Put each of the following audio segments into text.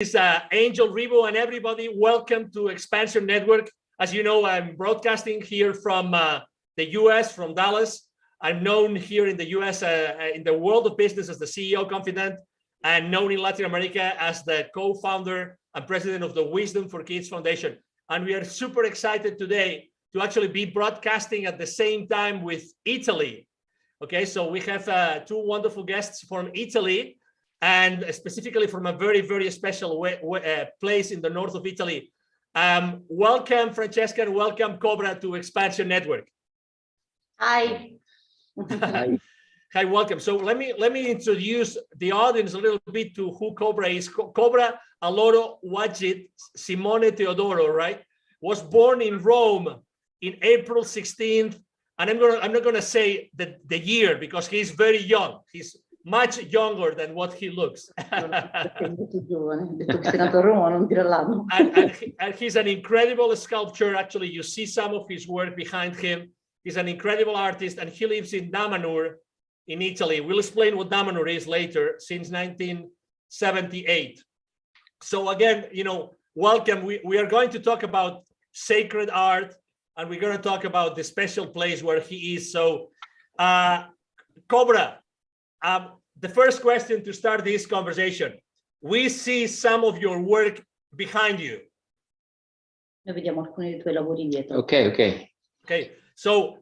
This Angel Ribo and everybody, welcome to Expansion Network. As you know, I'm broadcasting here from the US, from Dallas. I'm known here in the US in the world of business as the CEO Confident, and known in Latin America as the co-founder and president of the Wisdom for Kids Foundation. And we are super excited today to actually be broadcasting at the same time with Italy. Okay, so we have two wonderful guests from Italy, and specifically from a very, very special place in the north of Italy. Welcome, Francesca, and welcome, Cobra, to Expansion Network. Hi. Hi. Hi, welcome. So let me introduce the audience a little bit to who Cobra is. Cobra Alloro Uadjit, Simone Teodoro, right? Was born in Rome in April 16th. And I'm not gonna say the year because he's very young. He's much younger than what he looks. And he's an incredible sculptor. Actually, you see some of his work behind him. He's an incredible artist, and he lives in Damanhur in Italy. We'll explain what Damanhur is later, since 1978. So again, you know, welcome. We are going to talk about sacred art, and we're going to talk about the special place where he is. So, Cobra, the first question to start this conversation. We see some of your work behind you. Noi vediamo alcuni dei tuoi lavori dietro. Okay. So,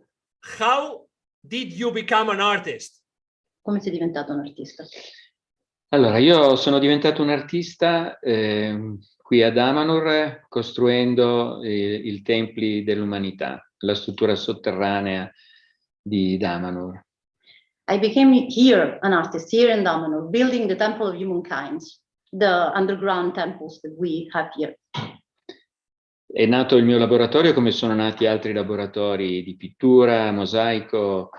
how did you become an artist? Come sei diventato un artista? Allora, io sono diventato un artista qui a Damanhur costruendo i templi dell'umanità, la struttura sotterranea di Damanhur. I became here an artist, here in Damanhur, building the Temple of Humankind, the underground temples that we have here. È nato il mio laboratorio come sono nati altri laboratori di pittura, mosaico,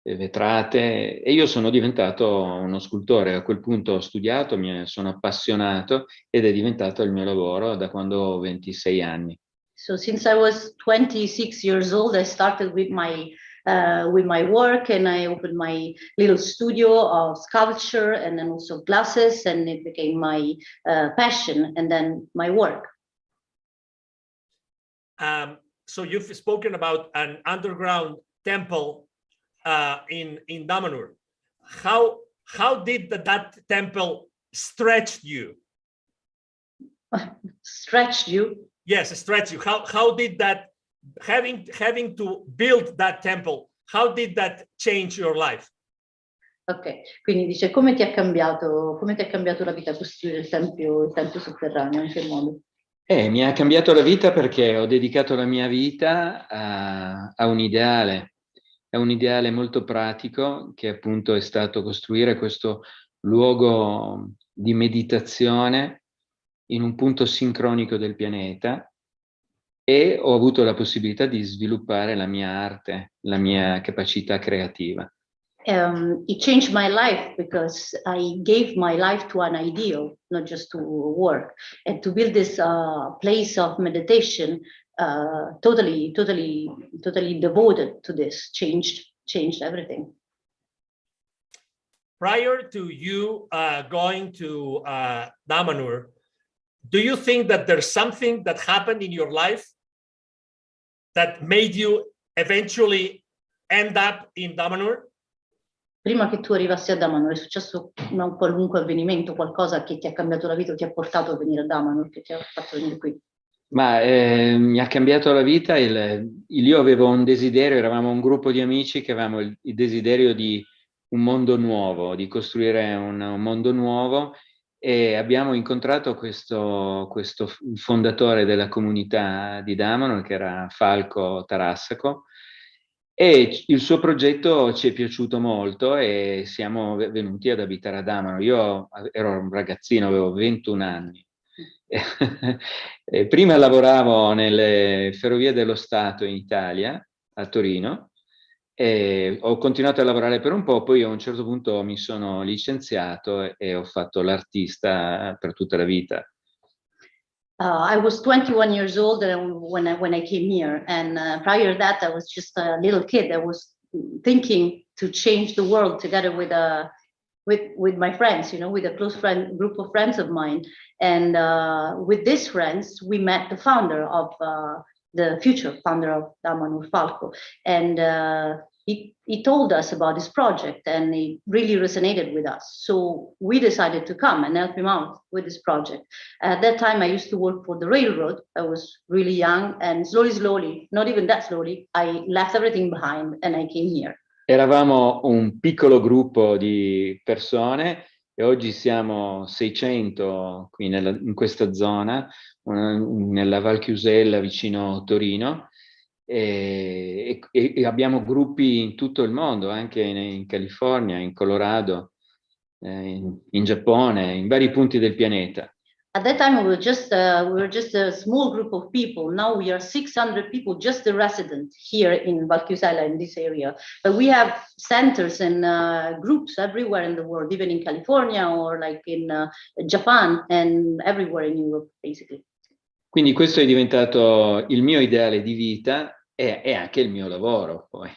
vetrate, e io sono diventato uno scultore. A quel punto ho studiato, mi sono appassionato ed è diventato il mio lavoro da quando ho 26 anni. So since I was 26 years old, I started with my work, and I opened my little studio of sculpture and then also glasses, and it became my passion and then my work. So you've spoken about an underground temple in Damanhur. How did that temple stretch you? Stretched you? Yes, stretch you. How did that, having to build that temple, how did that change your life? Ok, quindi dice come ti ha cambiato la vita costruire il tempio sotterraneo, in che modo? Mi ha cambiato la vita perché ho dedicato la mia vita a un ideale molto pratico, che appunto è stato costruire questo luogo di meditazione in un punto sincronico del pianeta, e ho avuto la possibilità di sviluppare la mia arte, la mia capacità creativa. It changed my life because I gave my life to an ideal, not just to work, and to build this place of meditation, totally devoted to this, changed everything. Prior to you going to Damanhur, do you think that there's something that happened in your life that made you eventually end up in Damanhur? Prima che tu arrivassi a Damanhur è successo un qualunque avvenimento, qualcosa che ti ha cambiato la vita o ti ha portato a venire a Damanhur, che ti ha fatto venire qui? Ma mi ha cambiato la vita, io avevo un desiderio, eravamo un gruppo di amici che avevamo il desiderio di un mondo nuovo, di costruire un mondo nuovo, e abbiamo incontrato questo fondatore della comunità di Damanhur, che era Falco Tarassaco, e il suo progetto ci è piaciuto molto e siamo venuti ad abitare a Damanhur. Io ero un ragazzino, avevo 21 anni. Prima lavoravo nelle Ferrovie dello Stato in Italia, a Torino, e ho continuato a lavorare per un po', poi a un certo punto mi sono licenziato e ho fatto l'artista per tutta la vita. I was 21 years old when I came here, and prior to that I was just a little kid. I was thinking to change the world together with with my friends, you know, with a close group of friends of mine. And with these friends, we met the founder of the future founder of Damanhur, Falco. And he told us about this project, and it really resonated with us. So we decided to come and help him out with this project. At that time, I used to work for the railroad. I was really young, and slowly, not even that slowly, I left everything behind and I came here. Eravamo un piccolo gruppo di persone e oggi siamo 600 qui in questa zona, nella Val Chiusella vicino Torino, e abbiamo gruppi in tutto il mondo, anche in California, in Colorado, in Giappone, in vari punti del pianeta. At that time, we were just a small group of people. Now we are 600 people, just the residents here in Val Chiusella, in this area. But we have centers and groups everywhere in the world, even in California or like in Japan and everywhere in Europe, basically. Quindi questo è diventato il mio ideale di vita e anche il mio lavoro poi.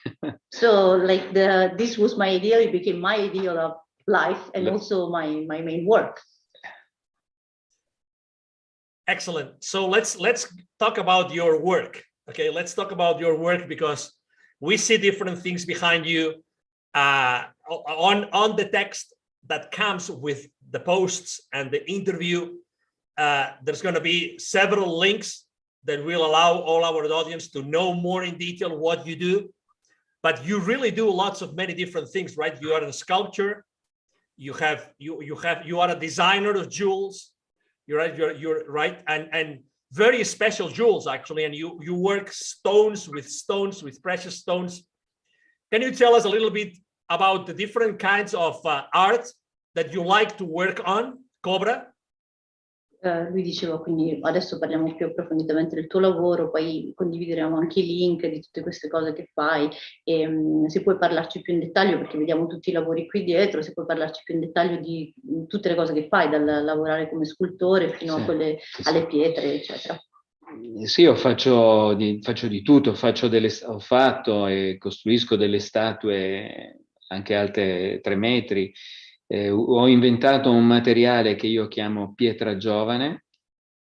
So like this was my ideal, it became my ideal of life and also my main work. Excellent. So let's talk about your work. Okay, let's talk about your work, because we see different things behind you on the text that comes with the posts and the interview. There's going to be several links that will allow all our audience to know more in detail what you do. But you really do lots of many different things, right? You are a sculptor. You are a designer of jewels. You're right, and very special jewels actually, and you work stones with precious stones. Can you tell us a little bit about the different kinds of art that you like to work on, Cobra? Lui diceva, quindi adesso parliamo più approfonditamente del tuo lavoro, poi condivideremo anche i link di tutte queste cose che fai, e se puoi parlarci più in dettaglio, perché vediamo tutti i lavori qui dietro, se puoi parlarci più in dettaglio di tutte le cose che fai, dal lavorare come scultore fino a quelle alle pietre, eccetera. Sì, io faccio di tutto, ho fatto e costruisco delle statue anche alte 3 metri. Ho inventato un materiale che io chiamo Petra Giovane,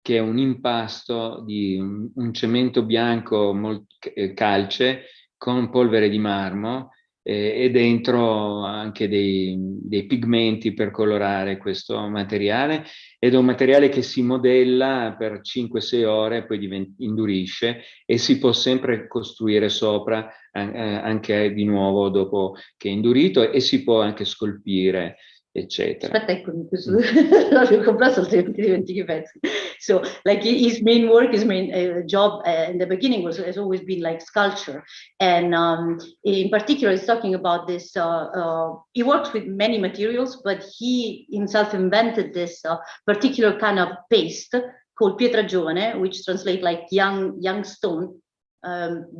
che è un impasto di un cemento bianco calce con polvere di marmo e dentro anche dei pigmenti per colorare questo materiale, ed è un materiale che si modella per 5-6 ore, poi indurisce e si può sempre costruire sopra anche di nuovo dopo che è indurito, e si può anche scolpire, eccetera. Aspetta, ecco, l'ho comprato, altrimenti dimentichi i pezzi. So, like his main work, his main job in the beginning has always been like sculpture, and in particular, he's talking about this. He works with many materials, but he himself invented this particular kind of paste called Petra Giovane, which translates like young stone.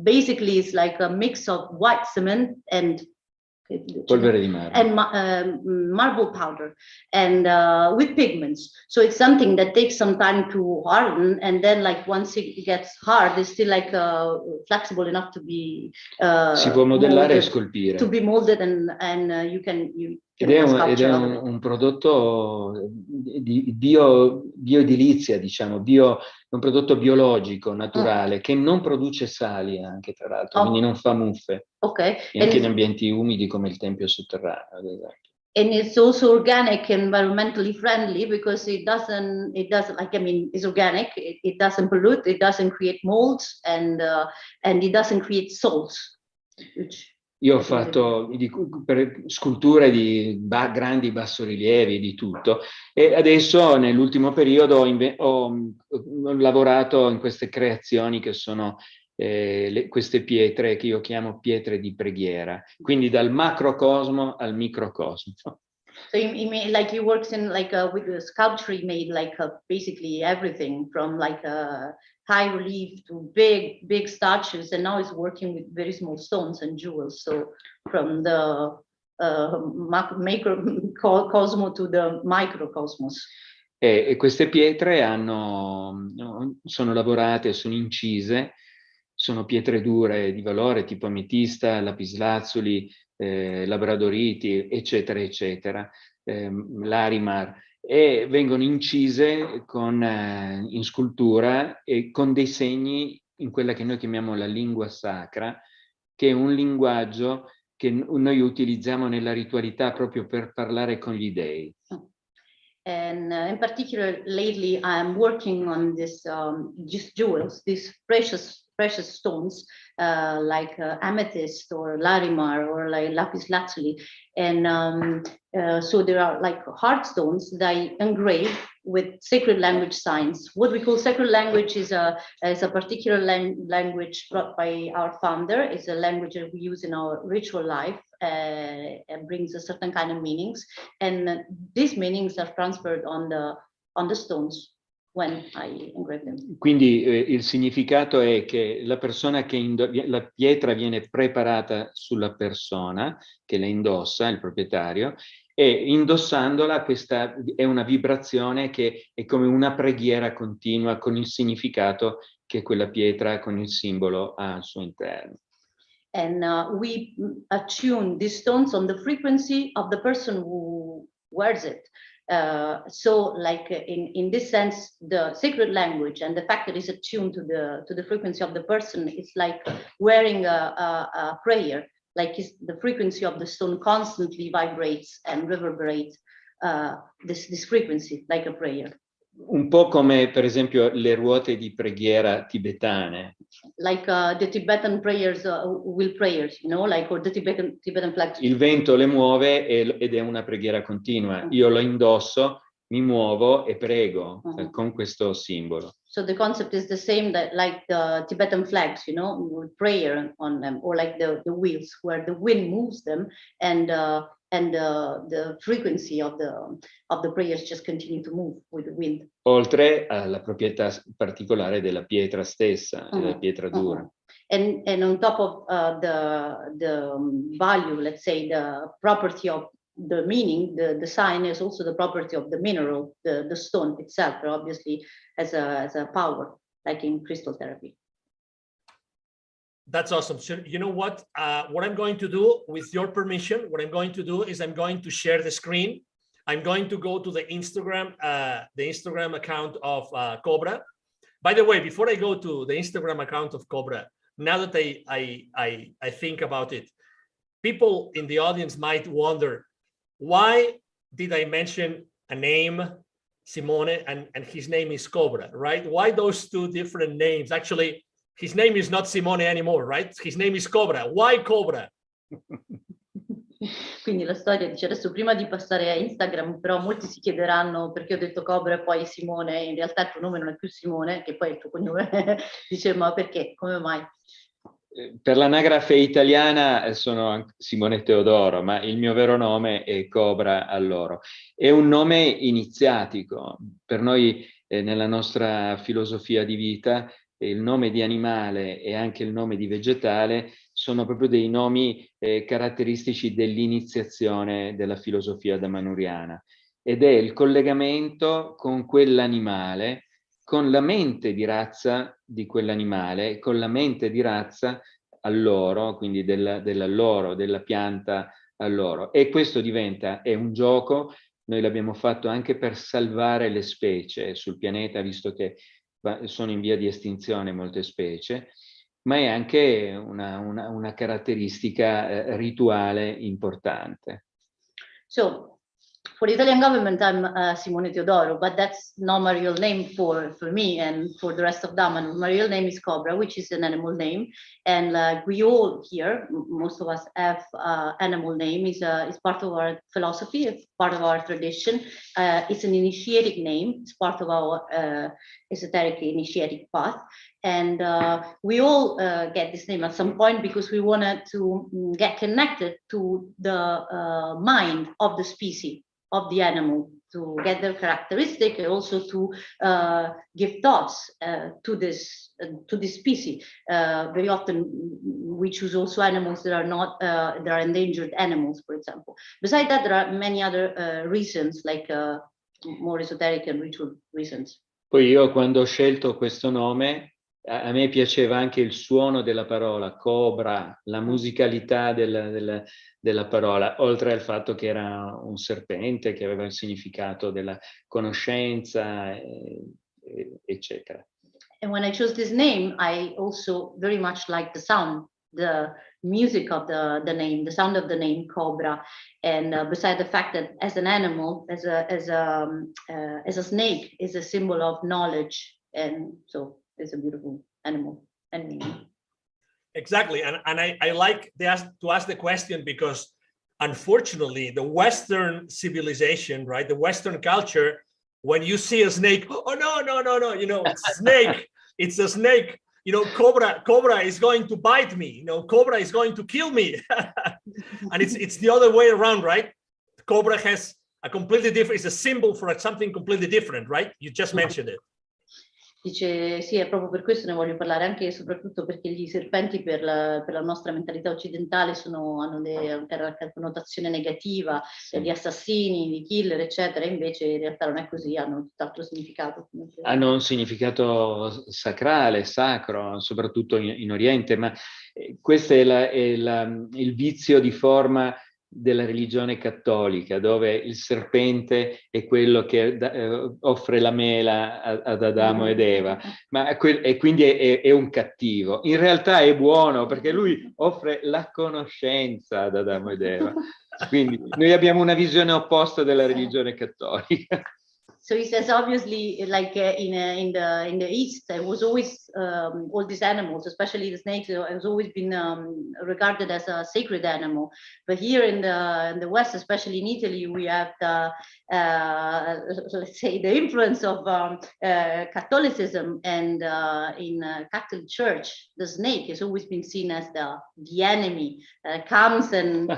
Basically, it's like a mix of white cement and polvere di marmo and marble powder, and with pigments. So it's something that takes some time to harden, and then like once it gets hard, it's still like flexible enough to be si può modellare e scolpire, to be molded, and you can ed è un prodotto di bioedilizia, diciamo, un prodotto biologico, naturale, che non produce sali anche, tra l'altro, quindi non fa muffe. Okay. E anche in ambienti umidi come il tempio sotterraneo, ad esempio. And it's also organic, environmentally friendly, because it doesn't like, I mean, it's organic, it doesn't pollute, it doesn't create molds, and it doesn't create salts. Io ho fatto sculture di grandi bassorilievi, di tutto, e adesso nell'ultimo periodo ho lavorato in queste creazioni che sono queste pietre che io chiamo pietre di preghiera, quindi dal macrocosmo al microcosmo. So he works in like with the sculpture. He made like basically everything from like high relief to big statues, and now he's working with very small stones and jewels. So from the macrocosmo to the microcosmos. E queste pietre sono lavorate, sono incise, sono pietre dure di valore tipo ametista, lapislazzuli, labradoriti, eccetera, eccetera. Larimar, e vengono incise in scultura e con dei segni in quella che noi chiamiamo la lingua sacra, che è un linguaggio che noi utilizziamo nella ritualità proprio per parlare con gli dei. And in particular, lately I'm working on these jewels, these precious stones, like amethyst or larimar or like lapis lazuli, and so there are like hard stones that I engrave with sacred language signs. What we call sacred language is a particular language brought by our founder. It's a language that we use in our ritual life. And brings a certain kind of meanings, and these meanings are transferred on the stones when I engrave them. Quindi il significato è che la persona la pietra viene preparata sulla persona che la indossa, il proprietario, e indossandola questa è una vibrazione che è come una preghiera continua con il significato che quella pietra con il simbolo ha al suo interno. And we attune these stones on the frequency of the person who wears it. So like in this sense, the sacred language and the fact that it's attuned to the frequency of the person, it's like wearing a prayer, like the frequency of the stone constantly vibrates and reverberates this frequency like a prayer. Un po' come per esempio le ruote di preghiera tibetane. Like the Tibetan prayers, will prayers, you know, like or the Tibetan flags. Il vento le muove ed è una preghiera continua. Io lo indosso, mi muovo e prego con questo simbolo. So the concept is the same that like the Tibetan flags, you know, with prayer on them, or like the wheels where the wind moves them, and the frequency of the prayers just continue to move with the wind. Oltre alla proprietà particolare della pietra stessa, della pietra dura. And on top of the value, let's say the property of the meaning, the sign is also the property of the mineral, the stone itself, obviously as a power, like in crystal therapy. That's awesome. So you know what I'm going to do, with your permission, what I'm going to do is I'm going to share the screen. I'm going to go to the Instagram account of Cobra. By the way, before I go to the Instagram account of Cobra, now that I think about it, people in the audience might wonder, why did I mention a name, Simone, and his name is Cobra, right? Why those two different names? Actually, his name is not Simone anymore, right? His name is Cobra. Why Cobra? Quindi la storia dice, adesso prima di passare a Instagram, però molti si chiederanno perché ho detto Cobra e poi Simone, in realtà il tuo nome non è più Simone, che poi è il tuo cognome. Dice, ma perché? Come mai? Per l'anagrafe italiana sono Simone Teodoro, ma il mio vero nome è Cobra Alloro. È un nome iniziatico. Per noi, nella nostra filosofia di vita, il nome di animale e anche il nome di vegetale sono proprio dei nomi caratteristici dell'iniziazione della filosofia damanhuriana, ed è il collegamento con quell'animale, con la mente di razza di quell'animale, con la mente di razza alloro, quindi dell'alloro, della pianta alloro. E questo è un gioco. Noi l'abbiamo fatto anche per salvare le specie sul pianeta, visto che sono in via di estinzione molte specie, ma è anche una caratteristica rituale importante. So, for the Italian government, I'm Simone Teodoro, but that's not my real name for me and for the rest of Damanhur. My real name is Cobra, which is an animal name, and we all here, most of us have animal name. Is part of our philosophy, it's part of our tradition. It's an initiatic name. It's part of our esoteric initiatic path. And we all get this name at some point because we wanted to get connected to the mind of the species, of the animal, to get their characteristic, and also to give thoughts to this species. Very often we choose also animals that are not that are endangered animals, for example. Besides that, there are many other reasons, like more esoteric and ritual reasons. Poi io, quando ho scelto questo nome, a me piaceva anche il suono della parola, cobra, la musicalità della parola, oltre al fatto che era un serpente, che aveva il significato della conoscenza, eccetera. And when I chose this name, I also very much like the sound, the music of the name, the sound of the name Cobra. And beside the fact that as an animal, as a snake, is a symbol of knowledge, and so it's a beautiful animal. Exactly, and I like to ask the question because unfortunately the Western civilization, right, the Western culture, when you see a snake, oh no, you know, it's a snake, it's a snake, you know, cobra is going to bite me, you know, cobra is going to kill me. And it's the other way around, right? Cobra has a completely different, it's a symbol for something completely different, right? You just mentioned it. Dice sì, è proprio per questo ne voglio parlare, anche e soprattutto perché gli serpenti per la nostra mentalità occidentale hanno una connotazione negativa, di assassini, di killer, eccetera, invece in realtà non è così, hanno tutt'altro significato. Hanno un significato sacrale, sacro, soprattutto in Oriente, ma questo è il vizio di forma della religione cattolica, dove il serpente è quello che offre la mela ad Adamo ed Eva, e quindi è un cattivo. In realtà è buono perché lui offre la conoscenza ad Adamo ed Eva. Quindi noi abbiamo una visione opposta della religione cattolica. So he says, obviously, like in the East, there was always all these animals, especially the snakes, has always been regarded as a sacred animal. But here in the West, especially in Italy, we have let's say the influence of Catholicism, and in Catholic Church, the snake has always been seen as the enemy, comes and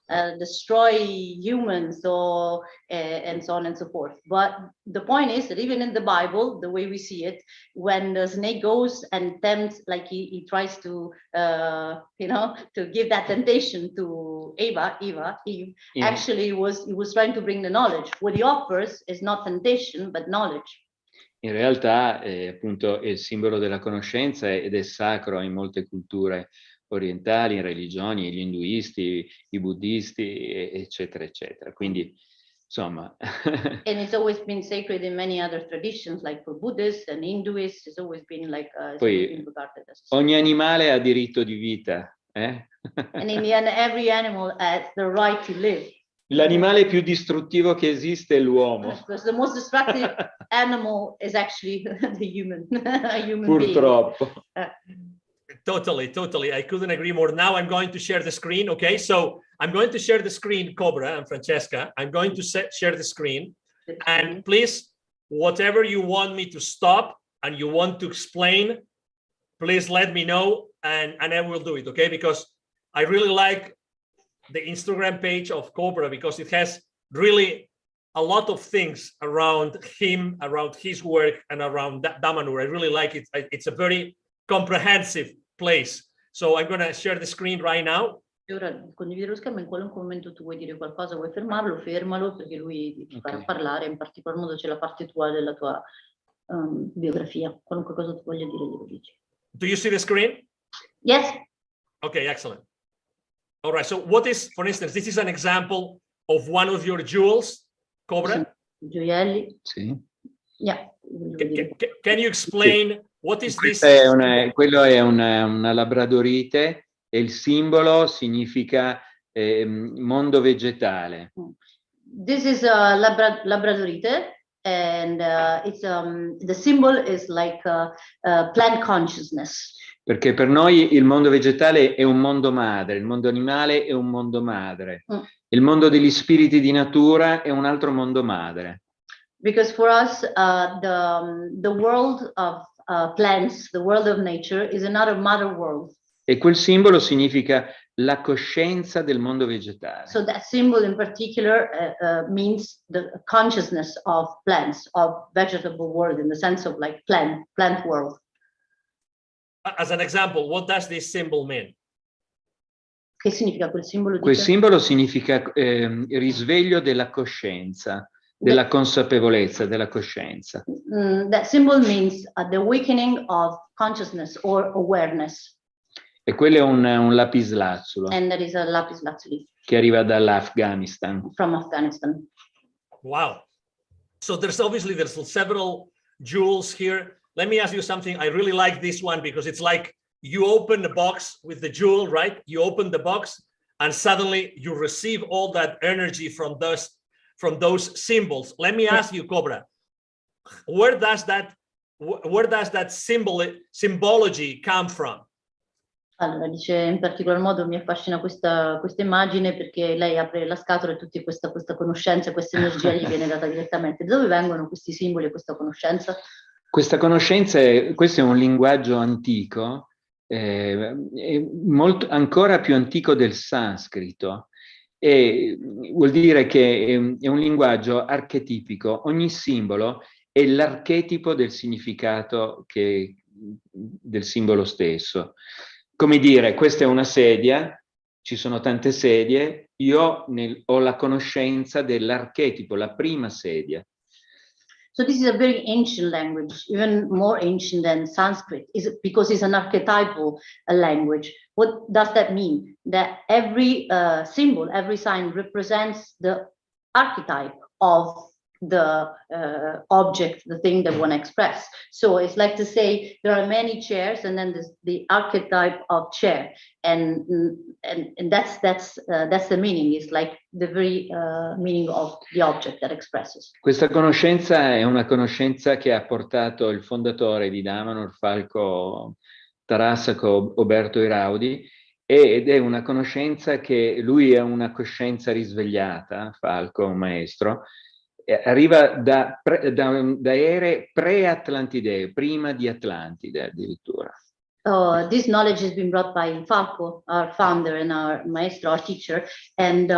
and destroy humans, and so on and so forth. But the point is that even in the Bible, the way we see it, when the snake goes and tempts, like he tries to, to give that temptation to Eve, yeah. Actually he was trying to bring the knowledge. What he offers is not temptation, but knowledge. In realtà appunto è il simbolo della conoscenza ed è sacro in molte culture orientali, in religioni, gli induisti, i buddisti, eccetera, eccetera. Quindi, insomma... And it's always been sacred in many other traditions, like for Buddhists and Hinduists, it's always been like... Poi, ogni animale ha diritto di vita, eh? And in the end, every animal has the right to live. L'animale più distruttivo che esiste è l'uomo. Because the most destructive animal is actually the human, a human Purtroppo. being. Totally. I couldn't agree more. Now I'm going to share the screen. Okay, so I'm going to share the screen, Cobra and Francesca. I'm going to share the screen. And please, whatever you want me to stop and you want to explain, please let me know and I will do it, okay? Because I really like the Instagram page of Cobra because it has really a lot of things around him, around his work, and around Damanhur. I really like it. It's a very comprehensive place. So I'm going to share the screen right now. Ora condividere lo schermo, in qualunque momento tu vuoi dire qualcosa, vuoi fermarlo, fermalo, perché lui ti farà parlare, in particolar modo c'è la parte tua della tua biografia, qualunque cosa tu voglia dire glielo dici. Do you see the screen? Yes. Okay, excellent. All right, so what is, for instance, this is an example of one of your jewels, Cobra? Gioielli. Sì. Yeah. Can you explain what is this? Quello è una labradorite e il simbolo significa mondo vegetale. This is a labradorite and it's the symbol is like plant consciousness. Perché per noi il mondo vegetale è un mondo madre, il mondo animale è un mondo madre. Il mondo degli spiriti di natura è un altro mondo madre. Because for us, the world of plants, the world of nature, is another mother world. E quel simbolo significa la coscienza del mondo vegetale. So that symbol in particular means the consciousness of plants, of vegetable world, in the sense of like plant world. As an example, what does this symbol mean? Che significa quel simbolo? Quel simbolo significa risveglio della coscienza, della consapevolezza, della coscienza. That symbol means the awakening of consciousness or awareness. E quello è un lapislazzulo And that is a lapis lazuli che arriva dall'Afghanistan. from Afghanistan. Wow. So there's several jewels here. Let me ask you something. I really like this one because it's like you open the box with the jewel, right? You open the box and suddenly you receive all that energy from those symbols. Let me ask you, Cobra, where does that symbology come from? Allora, dice, in particolar modo mi affascina questa immagine perché lei apre la scatola e tutta questa conoscenza, questa energia gli viene data direttamente. Da dove vengono questi simboli e questa conoscenza? Questa conoscenza, questo è un linguaggio antico, ancora più antico del sanscrito, e vuol dire che è un linguaggio archetipico. Ogni simbolo è l'archetipo del significato del simbolo stesso. Come dire, questa è una sedia, ci sono tante sedie, io ho la conoscenza dell'archetipo, la prima sedia. So this is a very ancient language, even more ancient than Sanskrit, because it's an archetypal language. What does that mean? That every symbol, every sign represents the archetype of the object, the thing that one express. So it's like to say there are many chairs, and then there's the archetype of chair, and that's the meaning. It's like the very meaning of the object that expresses. Questa conoscenza è una conoscenza che ha portato il fondatore di Damanhur, Falco Tarassaco, Oberto Iraudi, ed è una conoscenza che lui è una coscienza risvegliata, Falco, un maestro, arriva da ere pre-atlantidee, prima di Atlantide addirittura. This knowledge has been brought by Falco, our founder and our maestro, our teacher, and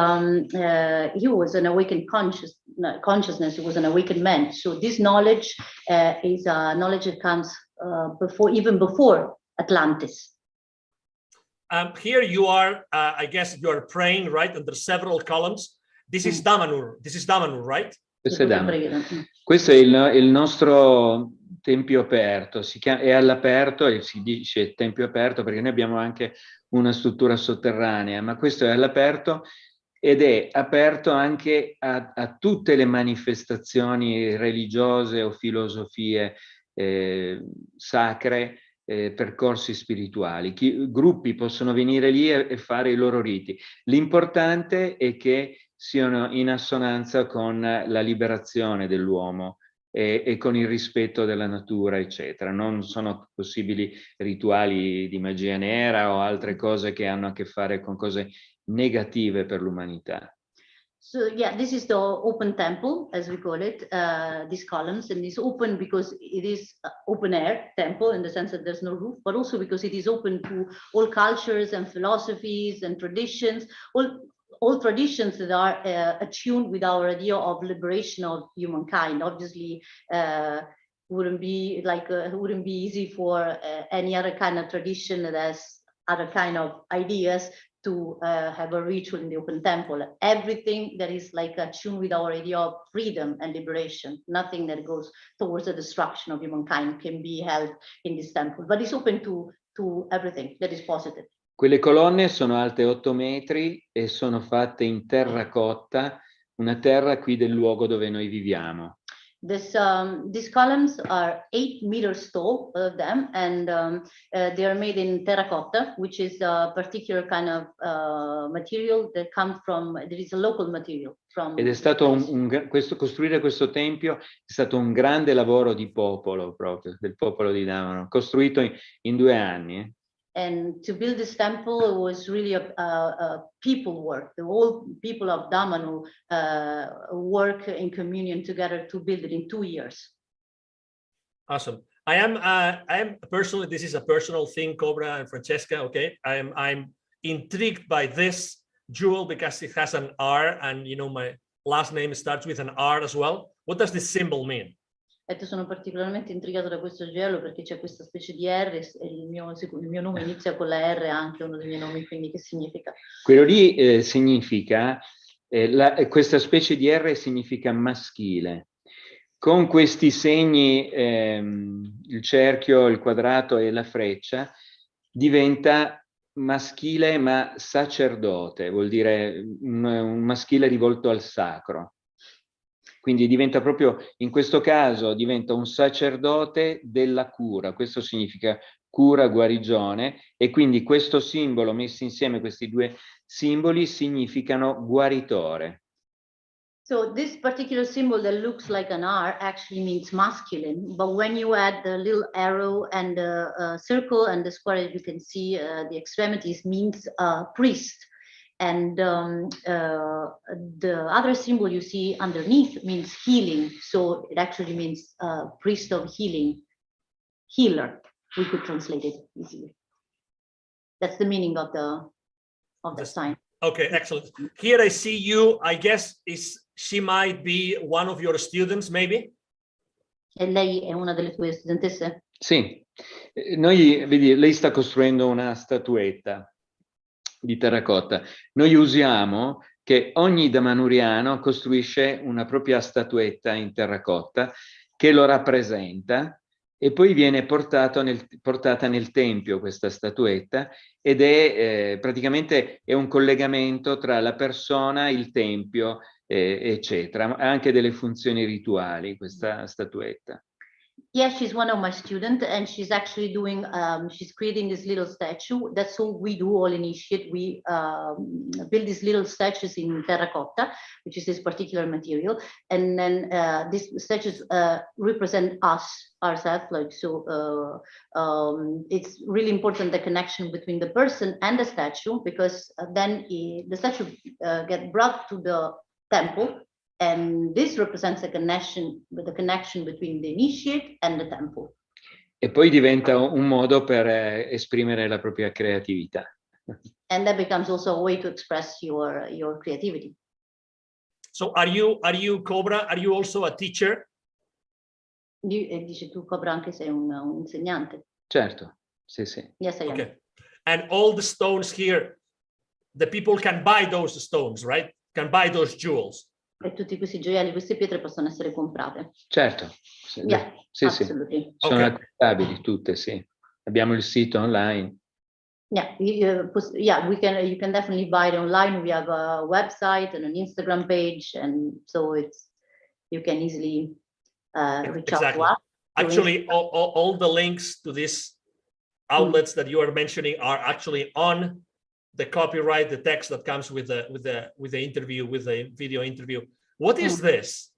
he was an awakened consciousness, he was an awakened man. So this knowledge is a knowledge that comes even before Atlantis. Here you are, I guess you are praying, right? And there's several columns. This is Damanhur. This is Damanhur, right? Questo è il nostro tempio aperto, è all'aperto e si dice tempio aperto perché noi abbiamo anche una struttura sotterranea, ma questo è all'aperto ed è aperto anche a tutte le manifestazioni religiose o filosofie sacre, percorsi spirituali. Gruppi possono venire lì e fare i loro riti. L'importante è che siano in assonanza con la liberazione dell'uomo e con il rispetto della natura, eccetera. Non sono possibili rituali di magia nera o altre cose che hanno a che fare con cose negative per l'umanità. So yeah, this is the open temple, as we call it, these columns, and it's open because it is open air temple in the sense that there's no roof, but also because it is open to all cultures and philosophies and traditions, all traditions that are attuned with our idea of liberation of humankind. Obviously, wouldn't be easy for any other kind of tradition that has other kind of ideas to have a ritual in the open temple. Everything that is like attuned with our idea of freedom and liberation, nothing that goes towards the destruction of humankind can be held in this temple, but it's open to everything that is positive. Quelle colonne sono alte 8 metri e sono fatte in terracotta, una terra qui del luogo dove noi viviamo. These columns are 8 meters tall, all of them, and they are made in terracotta, which is a particular kind of material that comes from, there is a local material. Ed è stato costruire questo tempio è stato un grande lavoro di popolo, proprio, del popolo di Damanhur, costruito in 2 anni. And to build this temple was really a people work. The whole people of Damanhur work in communion together to build it in 2 years. Awesome. I am personally, this is a personal thing, Cobra and Francesca. Okay, I'm intrigued by this jewel because it has an R, and you know my last name starts with an R as well. What does this symbol mean? E sono particolarmente intrigato da questo gelo perché c'è questa specie di R e il mio nome inizia con la R, anche uno dei miei nomi, quindi che significa? Quello lì significa Questa specie di R significa maschile. Con questi segni, il cerchio, il quadrato e la freccia, diventa maschile ma sacerdote, vuol dire un maschile rivolto al sacro. Quindi diventa proprio, in questo caso, diventa un sacerdote della cura. Questo significa cura, guarigione, e quindi questo simbolo, messi insieme questi due simboli, significano guaritore. So this particular symbol that looks like an R actually means masculine, but when you add the little arrow and the circle and the square, you can see the extremities means priest. And the other symbol you see underneath means healing. So it actually means priest of healing, healer. We could translate it easily. That's the meaning of the sign. Okay, excellent. Here I see you, I guess she might be one of your students, maybe? E lei è una delle tue studentesse? Sì, vedi, lei sta costruendo una statuetta di terracotta. Noi usiamo che ogni damanhuriano costruisce una propria statuetta in terracotta che lo rappresenta, e poi viene portata nel tempio questa statuetta, ed è praticamente è un collegamento tra la persona, il tempio, eccetera. Ha anche delle funzioni rituali questa statuetta. Yeah, she's one of my students, and she's actually doing, she's creating this little statue. That's all we do, all initiate. We build these little statues in terracotta, which is this particular material. And then these statues represent ourselves. Like, so it's really important, the connection between the person and the statue, because then the statue gets brought to the temple. And this represents a connection, the connection between the initiate and the temple. E poi diventa un modo per esprimere la propria creatività. And that becomes also a way to express your creativity. So are you Cobra? Are you also a teacher? Dice tu, Cobra, anche sei un insegnante. Certo, sì, sì. Yes, I am. Okay. And all the stones here, the people can buy those stones, right? Can buy those jewels. E tutti questi gioielli, queste pietre possono essere comprate. Certo, sì, Yeah, sì, absolutely. sono Okay. acquistabili tutte, sì. Abbiamo il sito online. Yeah, you can definitely buy it online. We have a website and an Instagram page, and so you can easily reach out to us. Actually, all the links to these outlets that you are mentioning are actually on the copyright, the text that comes with the interview, with the video interview. What is this?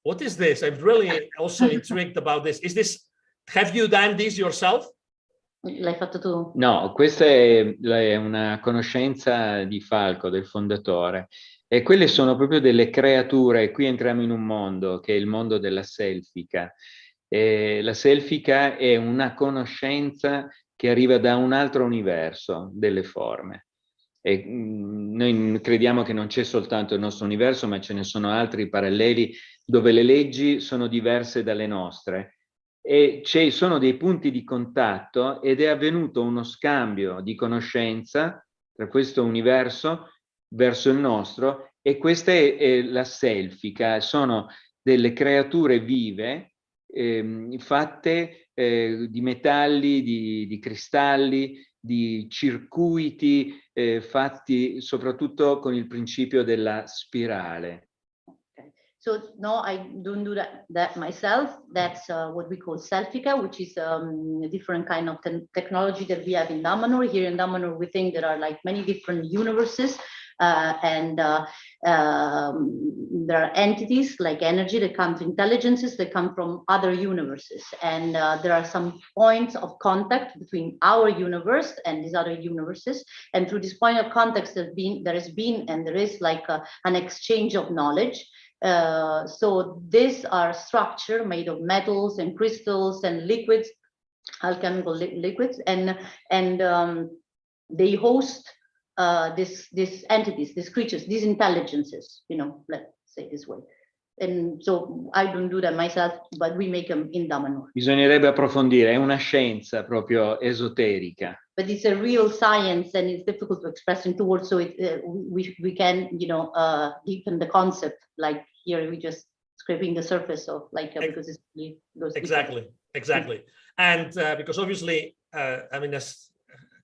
What is this? I'm really also intrigued about this. Have you done this yourself? L'hai fatto tu? No, questa è una conoscenza di Falco, del fondatore, e quelle sono proprio delle creature. Qui entriamo in un mondo che è il mondo della selfica. La selfica è una conoscenza che arriva da un altro universo delle forme. E noi crediamo che non c'è soltanto il nostro universo, ma ce ne sono altri paralleli dove le leggi sono diverse dalle nostre. E ci sono dei punti di contatto, ed è avvenuto uno scambio di conoscenza tra questo universo verso il nostro, e questa è la selfica. Sono delle creature vive fatte di metalli, di cristalli, di circuiti fatti soprattutto con il principio della spirale. So no, I don't do that myself. That's what we call selfica, which is a different kind of technology that we have in Damanhur. Here in Damanhur, we think there are like many different universes, and there are entities like energy that come to intelligences that come from other universes, and there are some points of contact between our universe and these other universes, and through this point of contact there is like an exchange of knowledge. So these are structure made of metals and crystals and liquids, alchemical liquids, and they host these entities, these creatures, these intelligences, you know, let's say this way. And so I don't do that myself, but we make them in Damanhur. Bisognerebbe approfondire, è una scienza proprio esoterica. but it's a real science and it's difficult to express into words. So we can, you know, deepen the concept. Like here, we just scraping the surface of like, because it's really goes exactly, exactly. And because obviously, I mean, as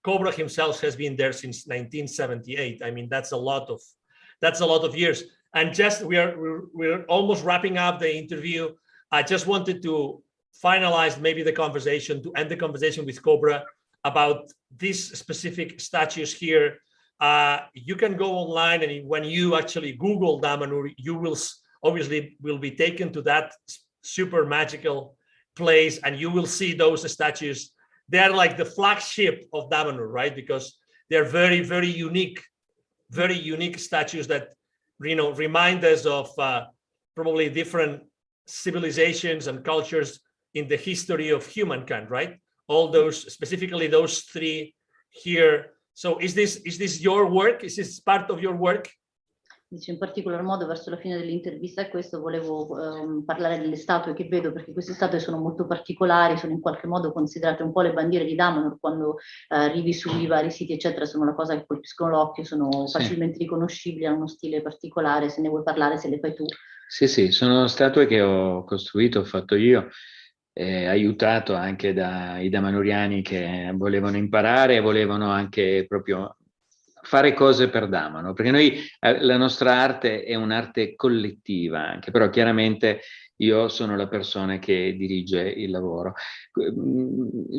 Cobra himself has been there since 1978. I mean, that's a lot of years. And just we're almost wrapping up the interview. I just wanted to finalize maybe the conversation, to end the conversation with Cobra about these specific statues here. You can go online, and when you actually Google Damanhur, you will obviously be taken to that super magical place, and you will see those statues. They're like the flagship of Damanhur, right? Because they're very, very unique statues that, you know, remind us of probably different civilizations and cultures in the history of humankind, right? All those, specifically those three here. So is this your work? Is this part of your work? Dice in particolar modo verso la fine dell'intervista a questo volevo parlare delle statue che vedo, perché queste statue sono molto particolari, sono in qualche modo considerate un po' le bandiere di Damanhur. Quando arrivi sui vari siti eccetera, sono la cosa che colpiscono l'occhio, sono facilmente riconoscibili, hanno uno stile particolare. Se ne vuoi parlare, se le fai tu. Sì, sono statue che ho costruito, ho fatto io, aiutato anche dai damanhuriani che volevano imparare e volevano anche proprio fare cose per Damanhur, perché noi, la nostra arte è un'arte collettiva anche, però chiaramente io sono la persona che dirige il lavoro.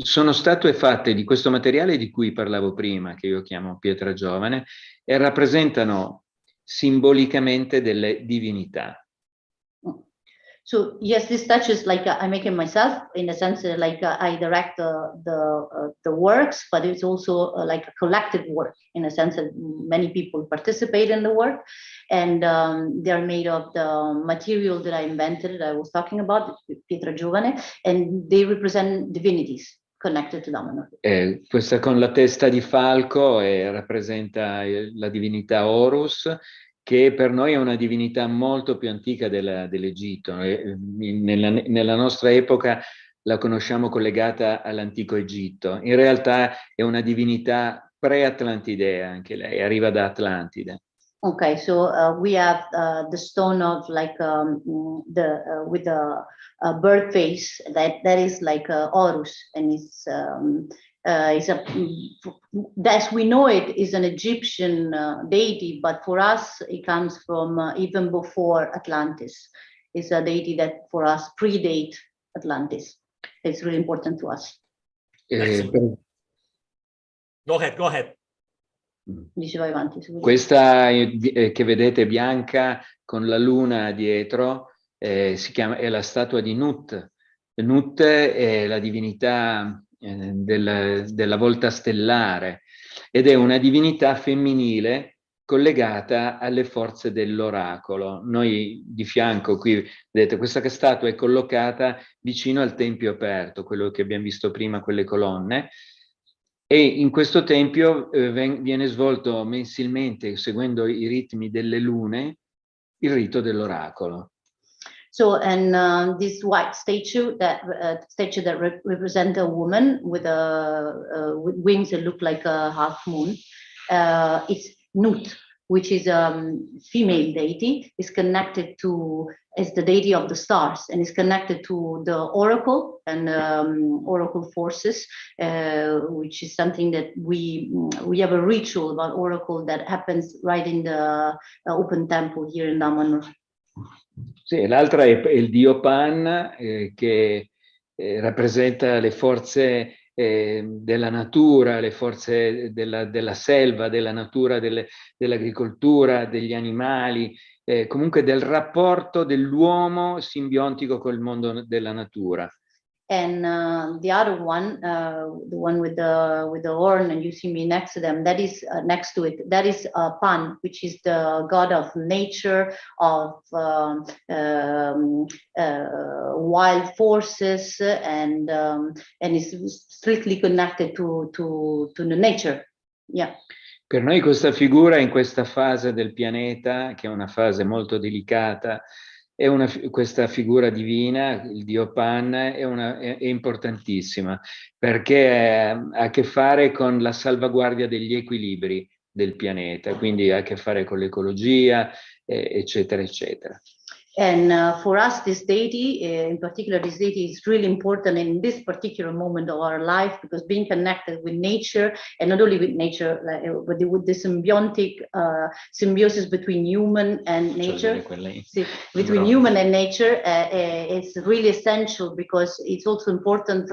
Sono statue fatte di questo materiale di cui parlavo prima, che io chiamo Petra Giovane, e rappresentano simbolicamente delle divinità. So yes, this statues like I make it myself, in the sense that like I direct the works, but it's also like a collective work, in a sense that many people participate in the work, and they're made of the material that I invented, that I was talking about, Petra Giovane, and they represent divinities connected to Damanhur. Questa con la testa di falco rappresenta la divinità Horus, che per noi è una divinità molto più antica dell'Egitto. Nella nostra epoca la conosciamo collegata all'antico Egitto. In realtà è una divinità pre-atlantidea, anche lei, arriva da Atlantide. Okay, so we have the stone of like with the bird face that is like Horus, and it's as we know it is an Egyptian deity, but for us it comes from even before Atlantis. It's a deity that for us predate Atlantis. It's really important to us. Go ahead. Dice, vai avanti. Questa che vedete bianca con la luna dietro è la statua di Nut. Nut è la divinità della volta stellare ed è una divinità femminile collegata alle forze dell'oracolo. Noi di fianco qui vedete questa statua è collocata vicino al tempio aperto, quello che abbiamo visto prima, quelle colonne, e in questo tempio viene svolto mensilmente, seguendo i ritmi delle lune, il rito dell'oracolo. So, and this white statue that represents a woman with with wings that look like a half moon, it's Nut, which is a female deity, is connected to, is the deity of the stars, and is connected to the oracle and oracle forces, which is something that we have a ritual about oracle that happens right in the open temple here in Damanhur. Sì, l'altra è il dio Pan, che rappresenta le forze della natura, le forze della selva, della natura, dell'agricoltura, degli animali, comunque del rapporto dell'uomo simbiontico col mondo della natura. And the other one, the one with the horn, and you see me next to them, that is next to it. That is Pan, which is the god of nature, of wild forces, and is strictly connected to the nature. Yeah. Per noi questa figura in questa fase del pianeta, che è una fase molto delicata, questa figura divina, il dio Pan, è importantissima, perché ha a che fare con la salvaguardia degli equilibri del pianeta, quindi ha a che fare con l'ecologia, eccetera, eccetera. And for us, this deity, in particular, this deity is really important in this particular moment of our life, because being connected with nature, and not only with nature, but with the symbiotic symbiosis between human and nature, between human and nature, is really essential, because it's also important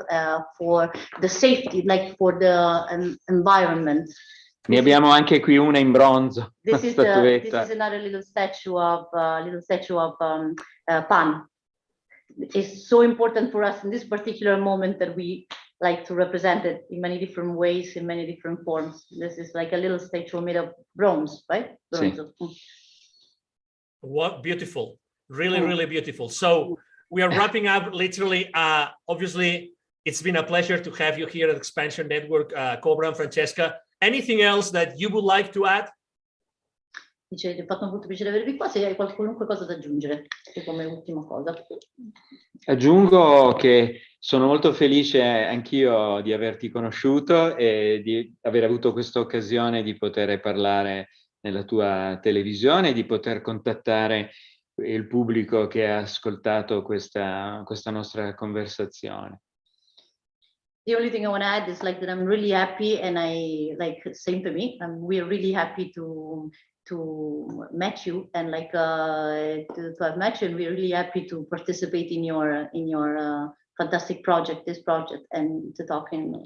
for the safety, like for the environment. Ne abbiamo anche qui una in bronzo. This is another little statue of Pan. It's so important for us in this particular moment that we like to represent it in many different ways, in many different forms. This is like a little statue made of bronze, right? Bronze. Sì. What beautiful, really, really beautiful. So we are wrapping up literally. Obviously, it's been a pleasure to have you here at Expansion Network, Cobra and Francesca. Anything else that you would like to add? Dice, ti ha fatto molto piacere avervi qua, se hai qualunque cosa da aggiungere, come ultima cosa. Aggiungo che sono molto felice anch'io di averti conosciuto e di aver avuto questa occasione di poter parlare nella tua televisione, di poter contattare il pubblico che ha ascoltato questa nostra conversazione. The only thing I want to add is like that I'm really happy, and I like same to me. We're really happy to meet you, and like to have met you, and we're really happy to participate in your fantastic project, this project, and to talk in.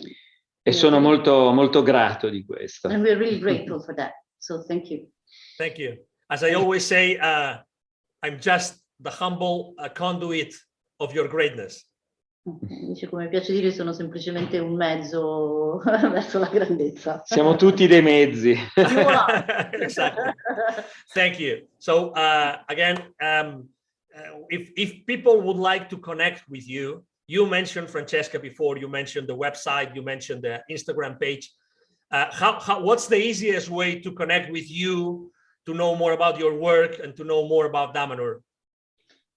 E sono molto grato di questo. And we're really grateful for that. So thank you. Thank you. As I always say, I'm just the humble conduit of your greatness. Dice, come piace dire, sono semplicemente un mezzo verso la grandezza. Siamo tutti dei mezzi. Exactly. Thank you. So again, if people would like to connect with you, you mentioned Francesca before, you mentioned the website, you mentioned the Instagram page. What's the easiest way to connect with you, to know more about your work and to know more about Damanhur?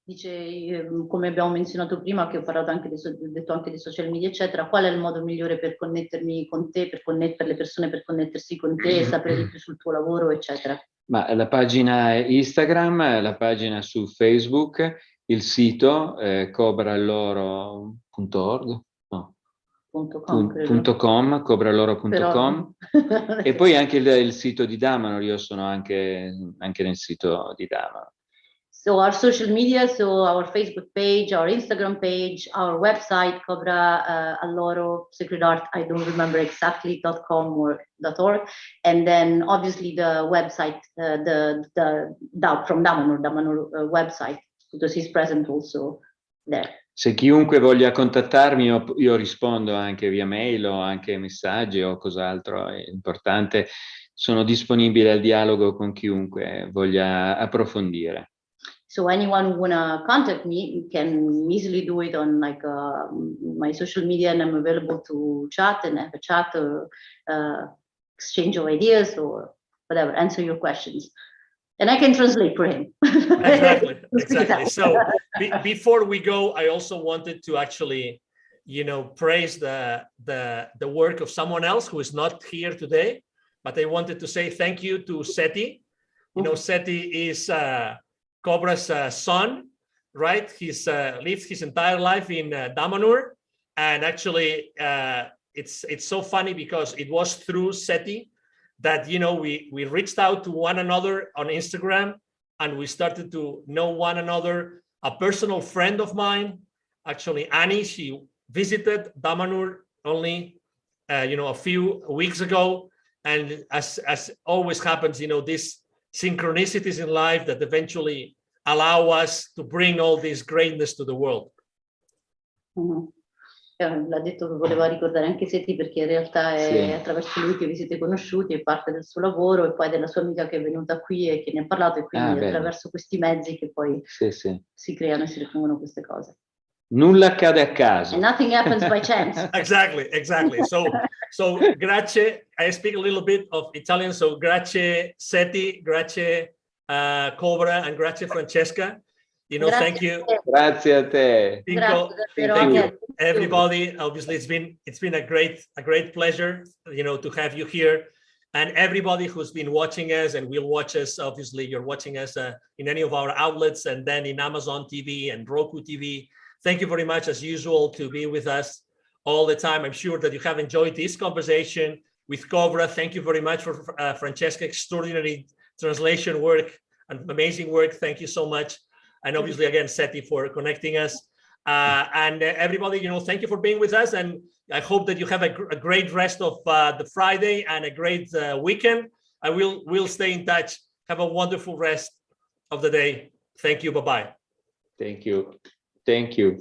Dice, come abbiamo menzionato prima, che ho parlato anche detto anche di social media, eccetera, qual è il modo migliore per connettermi con te, per le persone, per connettersi con te, sapere di più sul tuo lavoro, eccetera? Ma la pagina Instagram, la pagina su Facebook, il sito cobraalloro.org, no. .com, cobraalloro.com, e poi anche il sito di Damanhur. Io sono anche nel sito di Damanhur. So our social media, so our Facebook page, our Instagram page, our website, Cobra Alloro Sacred Art, I don't remember exactly .com or .org, and then obviously the website, from Damanhur website, because he's present also there. Se chiunque voglia contattarmi, io rispondo anche via mail o anche messaggi o cos'altro è importante. Sono disponibile al dialogo con chiunque voglia approfondire. So anyone who wanna contact me can easily do it on like my social media, and I'm available to chat and have a chat or exchange of ideas or whatever, answer your questions. And I can translate for him. Exactly. So before we go, I also wanted to actually, praise the work of someone else who is not here today, but I wanted to say thank you to Seti. Seti is Cobra's son, right? He's lived his entire life in Damanhur, and actually it's so funny because it was through Seti that we reached out to one another on Instagram, and we started to know one another. A personal friend of mine, actually Annie, she visited Damanhur only a few weeks ago, and as always happens, these synchronicities in life that eventually allow us to bring all this greatness to the world. L'ha detto che voleva ricordare anche Seti, perché in realtà è attraverso lui che vi siete conosciuti, è parte del suo lavoro e poi della sua amica che è venuta qui e che ne ha parlato, e quindi attraverso questi mezzi che poi si creano e si ripongono queste cose. Nulla accade a caso. And nothing happens by chance. Exactly. So grazie. I speak a little bit of Italian, so grazie Seti, grazie Cobra, and grazie Francesca. Thank you. Grazie a te. Cinco, Grazie, thank you, Roger. everybody. Obviously, it's been a great pleasure, to have you here, and everybody who's been watching us and will watch us. Obviously, you're watching us in any of our outlets, and then in Amazon TV and Roku TV. Thank you very much, as usual, to be with us all the time. I'm sure that you have enjoyed this conversation with Cobra. Thank you very much for Francesca, extraordinary translation work and amazing work. Thank you so much. And obviously, again, Seti for connecting us. And everybody, thank you for being with us. And I hope that you have a great rest of the Friday and a great weekend. We'll stay in touch. Have a wonderful rest of the day. Thank you. Bye-bye. Thank you. Thank you.